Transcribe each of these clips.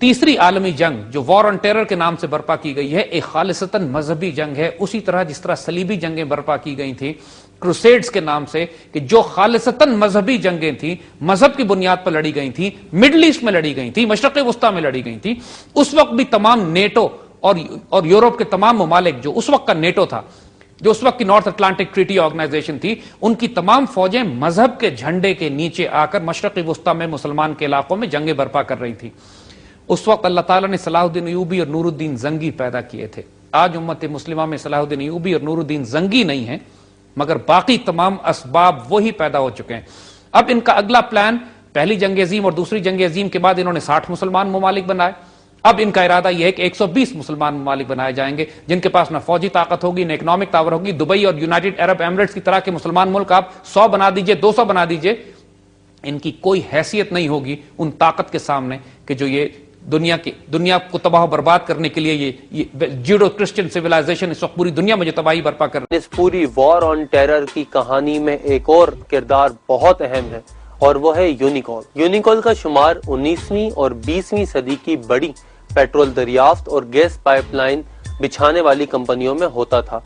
تیسری عالمی جنگ جو وار آن ٹیرر کے نام سے برپا کی گئی ہے ایک خالصتاً مذہبی جنگ ہے، اسی طرح جس طرح صلیبی جنگیں برپا کی گئی تھیں کروسیڈز کے نام سے، کہ جو خالصتاً مذہبی جنگیں تھیں، مذہب کی بنیاد پر لڑی گئی تھیں، مڈل ایسٹ میں لڑی گئی تھیں، مشرق وسطیٰ میں لڑی گئی تھیں. اس وقت بھی تمام نیٹو اور یورپ کے تمام ممالک جو اس وقت کا نیٹو تھا، جو اس وقت کی نارتھ اٹلانٹک ٹریٹی آرگنائزیشن تھی، ان کی تمام فوجیں مذہب کے جھنڈے کے نیچے آ کر مشرق وسطیٰ میں مسلمان کے علاقوں میں جنگیں برپا کر رہی تھی. اس وقت اللہ تعالیٰ نے صلاح الدین ایوبی اور نور الدین زنگی پیدا کیے تھے. آج امت مسلمہ میں صلاح الدین ایوبی اور نور الدین زنگی نہیں ہیں، مگر باقی تمام اسباب وہی پیدا ہو چکے ہیں. اب ان کا اگلا پلان، پہلی جنگ عظیم اور دوسری جنگ عظیم کے بعد انہوں نے 60 مسلمان ممالک بنائے. اب ان کا ارادہ یہ ہے کہ 120 مسلمان ممالک بنائے جائیں گے، جن کے پاس نہ فوجی طاقت ہوگی نہ اکنامک طاقت ہوگی. دبئی اور یونائٹڈ عرب ایمریٹس کی طرح کے مسلمان ملک آپ 100 بنا دیجئے، 200 بنا دیجئے، ان کی کوئی حیثیت نہیں ہوگی ان طاقت کے سامنے کہ جو یہ دنیا کو تباہ و برباد کرنے کے لیے یہ جیوڈو کرسچن سیولائزیشن اس وقت پوری دنیا میں جو تباہی برپا کر رہی ہے. اس پوری وار آن ٹیرر کی کہانی میں ایک اور کردار بہت اہم ہے اور وہ ہے یونیکول. یونیکول کا شمار 19ویں اور 20ویں صدی کی بڑی پیٹرول دریافت اور گیس پائپ لائن بچھانے والی کمپنیوں میں ہوتا تھا.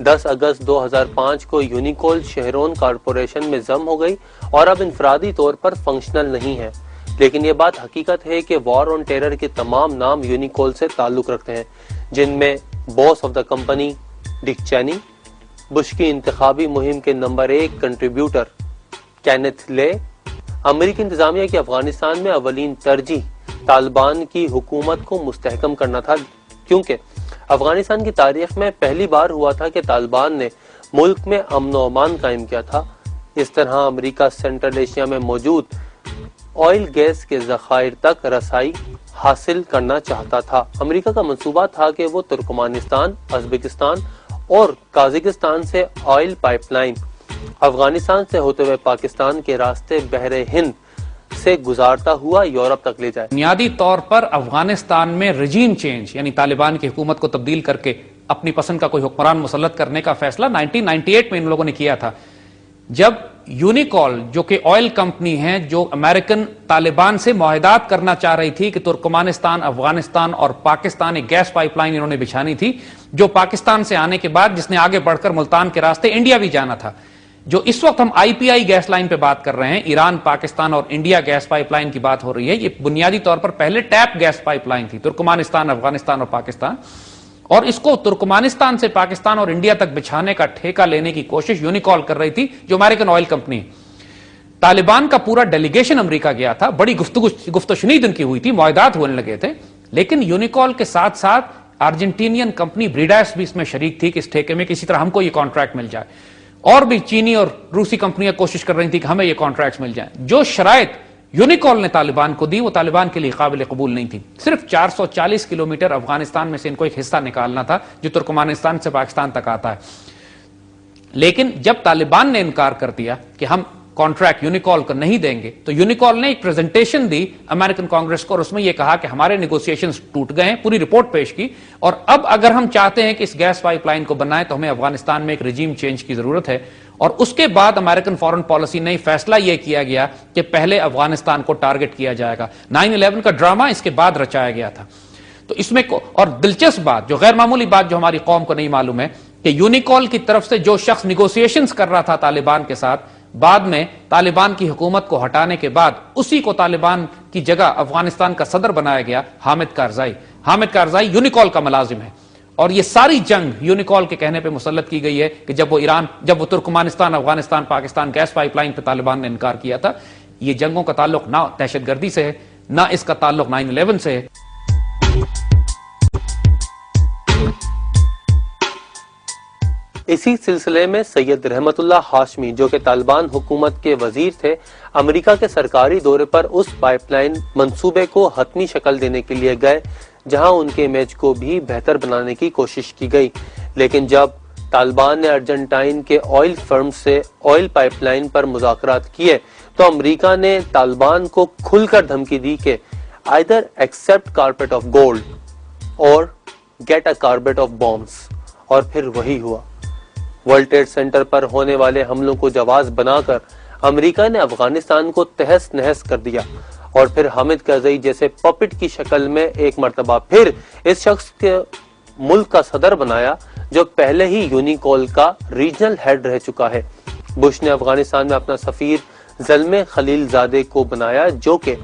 10 اگست 2005 کو یونیکول شہرون کارپوریشن میں ضم ہو گئی اور اب انفرادی طور پر فنکشنل نہیں ہے. لیکن یہ بات حقیقت ہے کہ وار آن ٹیرر کے تمام نام یونیکول سے تعلق رکھتے ہیں، جن میں باس آف دا کمپنی ڈک چینی، بش کی انتخابی مہم کے نمبر 1 کنٹریبیوٹر کینتھ لے. امریکی انتظامیہ کی افغانستان میں اولین ترجیح طالبان کی حکومت کو مستحکم کرنا تھا، کیونکہ افغانستان کی تاریخ میں پہلی بار ہوا تھا کہ طالبان نے ملک میں امن و امان قائم کیا تھا. اس طرح امریکہ سینٹرل ایشیا میں موجود آئل گیس کے ذخائر تک رسائی حاصل کرنا چاہتا تھا. امریکہ کا منصوبہ تھا کہ وہ ترکمانستان، ازبکستان اور قازقستان سے آئل پائپ لائن افغانستان سے ہوتے ہوئے پاکستان کے راستے بحر ہند سے گزارتا ہوا یورپ تک لے جائے. بنیادی طور پر افغانستان میں رجیم چینج یعنی طالبان کی حکومت کو تبدیل کر کے اپنی پسند کا کوئی حکمران مسلط کرنے کا فیصلہ 1998 میں ان لوگوں نے کیا تھا، جب یونیکول جو کہ آئل کمپنی ہے جو امریکن طالبان سے معاہدات کرنا چاہ رہی تھی کہ ترکمانستان، افغانستان اور پاکستان ایک گیس پائپ لائن انہوں نے بچھانی تھی جو پاکستان سے آنے کے بعد جس نے آگے بڑھ کر ملتان کے راستے انڈیا بھی جانا تھا. جو اس وقت ہم آئی پی آئی گیس لائن پہ بات کر رہے ہیں، ایران، پاکستان اور انڈیا گیس پائپ لائن کی بات ہو رہی ہے، یہ بنیادی طور پر پہلے ٹیپ گیس پائپ لائن تھی ترکمانستان، افغانستان اور پاکستان، اور اس کو ترکمانستان سے پاکستان اور انڈیا تک بچھانے کا ٹھیکہ لینے کی کوشش یونیکول کر رہی تھی جو امریکن آئل کمپنی. طالبان کا پورا ڈیلیگیشن امریکہ گیا تھا، بڑی گفت و شنید ان کی ہوئی تھی، معاہدات ہونے لگے تھے، لیکن یونیکول کے ساتھ ساتھ ارجنٹینین کمپنی بریڈاس بھی اس میں شریک تھی کہ اس ٹھیکے میں کسی طرح ہم کو یہ کانٹریکٹ مل جائے، اور بھی چینی اور روسی کمپنیاں کوشش کر رہی تھی کہ ہمیں یہ کانٹریکٹس مل جائیں. جو شرائط یونیکول نے طالبان کو دی وہ طالبان کے لیے قابل قبول نہیں تھی. صرف 440 کلومیٹر افغانستان میں سے ان کو ایک حصہ نکالنا تھا جو ترکمانستان سے پاکستان تک آتا ہے. لیکن جب طالبان نے انکار کر دیا کہ ہم کانٹریکٹ یونیکول کو نہیں دیں گے تو یونیکول نے ایک پریزنٹیشن دی امریکن کانگریس کو اور اس میں یہ کہا کہ ہمارے نیگوسیشنز ٹوٹ گئے ہیں، پوری رپورٹ پیش کی، اور اب اگر ہم چاہتے ہیں کہ اس گیس پائپ لائن کو بنائیں تو ہمیں افغانستان میں ایک رجیم چینج کی ضرورت ہے. اور اس کے بعد امریکن فارن پالیسی نے فیصلہ یہ کیا گیا کہ پہلے افغانستان کو ٹارگٹ کیا جائے گا. 9/11 کا ڈرامہ اس کے بعد رچایا گیا تھا. تو اس میں اور دلچسپ بات، جو غیر معمولی بات جو ہماری قوم کو نہیں معلوم ہے، کہ یونیکول کی طرف سے جو شخص نیگوسیشنز کر رہا تھا طالبان کے ساتھ، بعد میں طالبان کی حکومت کو ہٹانے کے بعد اسی کو طالبان کی جگہ افغانستان کا صدر بنایا گیا، حامد کارزائی. حامد کارزائی یونیکول کا ملازم ہے، اور یہ ساری جنگ یونیکول کے کہنے پہ مسلط کی گئی ہے کہ جب وہ Turkmenistan, Afghanistan, Pakistan gas pipeline پہ طالبان نے انکار کیا تھا. یہ جنگوں کا تعلق نہ دہشت گردی سے ہے، نہ اس کا تعلق 9/11 سے ہے. اسی سلسلے میں سید رحمت اللہ ہاشمی جو کہ طالبان حکومت کے وزیر تھے، امریکہ کے سرکاری دورے پر اس پائپ لائن منصوبے کو حتمی شکل دینے کے لیے گئے، جہاں ان کے امیج کو بھی بہتر بنانے کی کوشش کی گئی. لیکن جب طالبان نے ارجنٹائن کے آئل فرم سے آئل پائپ لائن پر مذاکرات کیے تو امریکہ نے طالبان کو کھل کر دھمکی دی کہ either accept carpet of gold or get a carpet of bombs. اور پھر وہی ہوا. ورلڈ ٹریڈ سینٹر پر ہونے والے حملوں کو جواز بنا کر امریکہ نے افغانستان کو تہس نہس کر دیا اور پھر حامد کرزئی جیسے پپٹ کی شکل میں ایک مرتبہ پھر اس شخص کے ملک کا صدر بنایا جو پہلے ہی یونیکول کا ریجنل ہیڈ رہ چکا ہے۔ بش نے افغانستان میں اپنا سفیر زلمے خلیل زادے کو بنایا جو کہ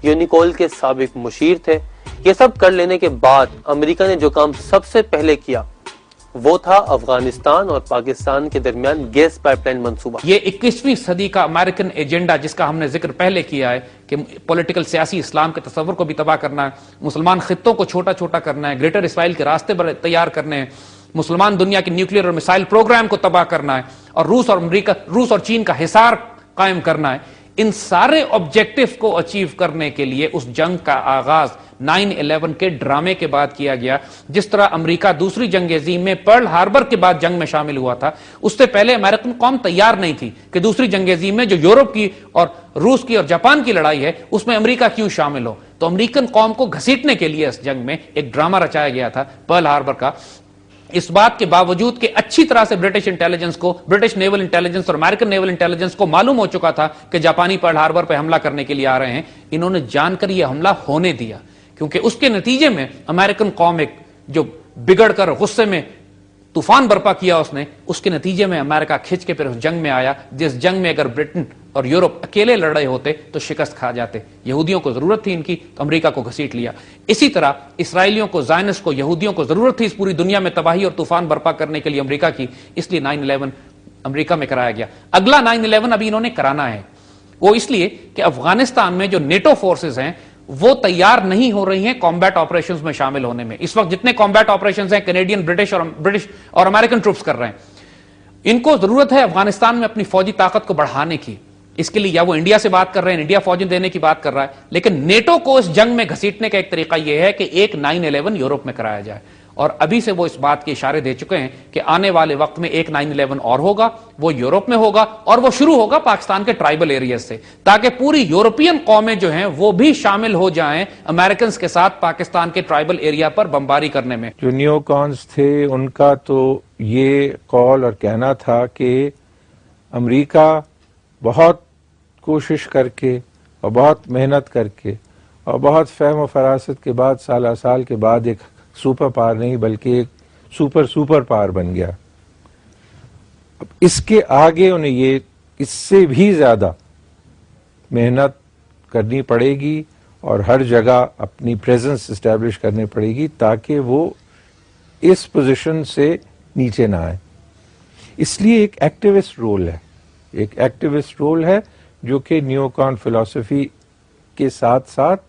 یونیکول کے سابق مشیر تھے۔ یہ سب کر لینے کے بعد امریکہ نے جو کام سب سے پہلے کیا وہ تھا افغانستان اور پاکستان کے درمیان گیس پائپ لائن منصوبہ۔ یہ 21ویں صدی کا امریکن ایجنڈا جس کا ہم نے ذکر پہلے کیا ہے کہ پولیٹیکل سیاسی اسلام کے تصور کو بھی تباہ کرنا ہے، مسلمان خطوں کو چھوٹا چھوٹا کرنا ہے، گریٹر اسرائیل کے راستے پر تیار کرنے ہیں، مسلمان دنیا کے نیوکلیئر اور میسائل پروگرام کو تباہ کرنا ہے، اور روس اور چین کا حصار قائم کرنا ہے، ان سارے آبجیکٹو کو اچیو کرنے کے لیے اس جنگ کا آغاز 9/11 کے ڈرامے کے بعد کیا گیا۔ جس طرح امریکہ دوسری جنگ عظیم میں پرل ہاربر کے بعد جنگ میں شامل ہوا تھا، اس سے پہلے امریکن قوم تیار نہیں تھی کہ دوسری جنگ عظیم میں جو یورپ کی اور روس کی اور جاپان کی لڑائی ہے اس میں امریکہ کیوں شامل ہو۔ تو امریکن قوم کو گھسیٹنے کے لیے اس جنگ میں ایک ڈرامہ رچایا گیا تھا پرل ہاربر کا، اس بات کے باوجود کہ اچھی طرح سے برٹش انٹیلیجنس کو، برٹش نیول انٹیلیجنس اور امریکن نیول انٹیلیجنس کو معلوم ہو چکا تھا کہ جاپانی پرل ہاربر پہ حملہ کرنے کے لیے آ رہے ہیں، انہوں نے جان کر یہ حملہ ہونے دیا، کیونکہ اس کے نتیجے میں امریکن قوم ایک جو بگڑ کر غصے میں طوفان برپا کیا اس کے نتیجے میں امریکہ کھچ کے پھر اس جنگ میں آیا، جس جنگ میں اگر برٹن اور یورپ اکیلے لڑ رہے ہوتے تو شکست کھا جاتے۔ یہودیوں کو ضرورت تھی ان کی تو امریکہ کو گھسیٹ لیا۔ اسی طرح اسرائیلیوں کو، زائنس کو، یہودیوں کو ضرورت تھی اس پوری دنیا میں تباہی اور طوفان برپا کرنے کے لیے امریکہ کی، اس لیے 9/11 امریکہ میں کرایا گیا۔ اگلا 9/11 ابھی انہوں نے کرانا ہے، وہ اس لیے کہ افغانستان میں جو نیٹو فورسز ہیں وہ تیار نہیں ہو رہی ہیں کمبیٹ آپریشنز میں شامل ہونے میں۔ اس وقت جتنے کمبیٹ آپریشنز ہیں کینیڈین، برٹش اور امریکن ٹروپس کر رہے ہیں، ان کو ضرورت ہے افغانستان میں اپنی فوجی طاقت کو بڑھانے کی۔ اس کے لیے یا وہ انڈیا سے بات کر رہے ہیں، انڈیا فوجیں دینے کی بات کر رہا ہے، لیکن نیٹو کو اس جنگ میں گھسیٹنے کا ایک طریقہ یہ ہے کہ ایک 9/11 یورپ میں کرایا جائے، اور ابھی سے وہ اس بات کے اشارے دے چکے ہیں کہ آنے والے وقت میں ایک 9/11 اور ہوگا، وہ یورپ میں ہوگا، اور وہ شروع ہوگا پاکستان کے ٹرائبل ایریاز سے، تاکہ پوری یورپین قومیں جو ہیں وہ بھی شامل ہو جائیں امریکنز کے ساتھ پاکستان کے ٹرائبل ایریا پر بمباری کرنے میں۔ جو نیو کانز تھے ان کا تو یہ قول اور کہنا تھا کہ امریکہ بہت کوشش کر کے اور بہت محنت کر کے اور بہت فہم و فراست کے بعد سالہ سال کے بعد ایک سپر پاور نہیں بلکہ ایک سپر پاور بن گیا۔ اب اس کے آگے انہیں یہ اس سے بھی زیادہ محنت کرنی پڑے گی اور ہر جگہ اپنی پریزنس اسٹیبلش کرنی پڑے گی تاکہ وہ اس پوزیشن سے نیچے نہ آئے۔ اس لیے ایک ایکٹیوسٹ رول ہے جو کہ نیو کان فلسفی کے ساتھ ساتھ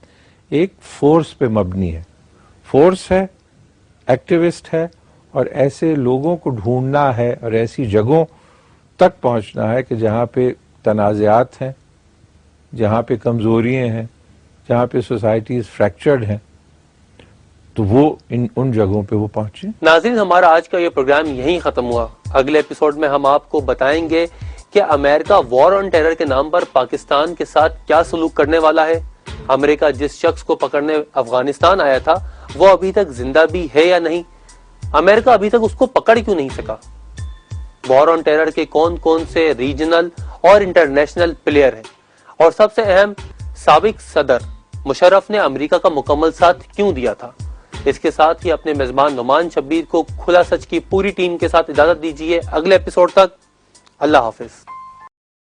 ایک فورس پہ مبنی ہے، فورس ہے، ایکٹیوسٹ ہے، اور ایسے لوگوں کو ڈھونڈنا ہے اور ایسی جگہوں تک پہنچنا ہے کہ جہاں پہ تنازعات ہیں، جہاں پہ کمزوریاں ہیں، جہاں پہ سوسائٹیز فریکچرڈ ہیں، تو وہ ان جگہوں پہ وہ پہنچے۔ ناظرین، ہمارا آج کا یہ پروگرام یہیں ختم ہوا۔ اگلے ایپیسوڈ میں ہم آپ کو بتائیں گے کہ امریکہ وار آن ٹیرر کے نام پر پاکستان کے ساتھ کیا سلوک کرنے والا ہے، امریکہ جس شخص کو پکڑنے افغانستان آیا تھا وہ ابھی تک زندہ بھی ہے یا نہیں، امریکہ ابھی تک اس کو پکڑ کیوں نہیں سکا، وار آن ٹیرر کے کون کون سے ریجنل اور انٹرنیشنل پلیئر ہیں، اور سب سے اہم، سابق صدر مشرف نے امریکہ کا مکمل ساتھ کیوں دیا تھا۔ اس کے ساتھ ہی اپنے میزبان نعمان شبیر کو کھلا سچ کی پوری ٹیم کے ساتھ اجازت دیجیے۔ اگلے ایپیسوڈ تک اللہ حافظ۔